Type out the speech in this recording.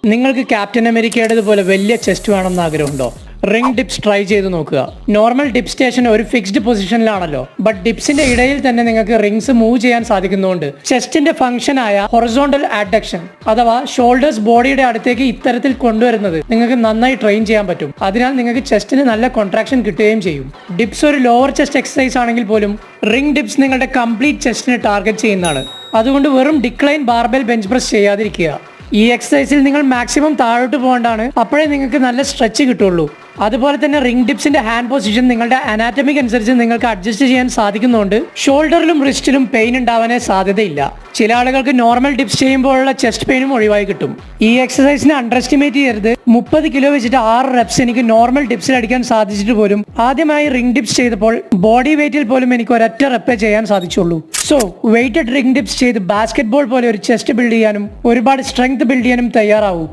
നിങ്ങൾക്ക് ക്യാപ്റ്റൻ അമേരിക്കയുടേതുപോലെ വലിയ ചെസ്റ്റ് വേണമെന്ന് ആഗ്രഹമുണ്ടോ? റിംഗ് ഡിപ്സ് ട്രൈ ചെയ്ത് നോക്കുക. നോർമൽ ഡിപ്പ് സ്റ്റേഷൻ ഒരു ഫിക്സ്ഡ് പൊസിഷനിലാണല്ലോ, ബട്ട് ഡിപ്സിന്റെ ഇടയിൽ തന്നെ നിങ്ങൾക്ക് റിംഗ്സ് മൂവ് ചെയ്യാൻ സാധിക്കുന്നതുകൊണ്ട് ചെസ്റ്റിന്റെ ഫംഗ്ഷനായ ഹൊറിസോണ്ടൽ അഡക്ഷൻ അഥവാ ഷോൾഡേഴ്സ് ബോഡിയുടെ അടുത്തേക്ക് ഇത്തരത്തിൽ കൊണ്ടുവരുന്നത് നിങ്ങൾക്ക് നന്നായി ട്രെയിൻ ചെയ്യാൻ പറ്റും. അതിനാൽ നിങ്ങൾക്ക് ചെസ്റ്റിന് നല്ല കോൺട്രാക്ഷൻ കിട്ടുകയും ചെയ്യും. ഡിപ്സ് ഒരു ലോവർ ചെസ്റ്റ് എക്സസൈസ് ആണെങ്കിൽ പോലും റിംഗ് ഡിപ്സ് നിങ്ങളുടെ കംപ്ലീറ്റ് ചെസ്റ്റിനെ ടാർഗറ്റ് ചെയ്യുന്നതാണ്. അതുകൊണ്ട് വെറും ഡിക്ലൈൻ ബാർബെൽ ബെഞ്ച് പ്രസ് ചെയ്യാതിരിക്കുക. ഈ എക്സസൈസിൽ നിങ്ങൾ മാക്സിമം താഴോട്ട് പോകേണ്ടതാണ്, അപ്പോഴേ നിങ്ങൾക്ക് നല്ല സ്ട്രെച്ച് കിട്ടുള്ളൂ. അതുപോലെ തന്നെ റിംഗ് ഡിപ്സിന്റെ ഹാൻഡ് പൊസിഷൻ നിങ്ങളുടെ അനാറ്റമിക് അനുസരിച്ച് നിങ്ങൾക്ക് അഡ്ജസ്റ്റ് ചെയ്യാൻ സാധിക്കുന്നതുകൊണ്ട് ഷോൾഡറിലും റിസ്റ്റിലും പെയിൻ ഉണ്ടാവാനേ സാധ്യതയില്ല. ചില ആളുകൾക്ക് നോർമൽ ഡിപ്സ് ചെയ്യുമ്പോഴുള്ള ചെസ്റ്റ് പെയിനും ഒഴിവായി കിട്ടും. ഈ എക്സസൈസിനെ അണ്ടർ എസ്റ്റിമേറ്റ് ചെയ്യരുത്. 30 കിലോ വെച്ചിട്ട് 6 റെപ്സ് എനിക്ക് നോർമൽ ഡിപ്സിൽ അടിക്കാൻ സാധിച്ചിട്ട് പോലും ആദ്യമായി റിംഗ് ഡിപ്സ് ചെയ്തപ്പോൾ ബോഡി വെയിറ്റിൽ പോലും എനിക്ക് ഒരൊറ്റ റെപ്പേ ചെയ്യാൻ സാധിച്ചുള്ളൂ. സോ വെയിറ്റഡ് റിംഗ് ഡിപ്സ് ചെയ്ത് ബാസ്കറ്റ് ബോൾ പോലെ ഒരു ചെസ്റ്റ് ബിൽഡ് ചെയ്യാനും ഒരുപാട് സ്ട്രെങ്ത് ബിൽഡ് ചെയ്യാനും തയ്യാറാവൂ.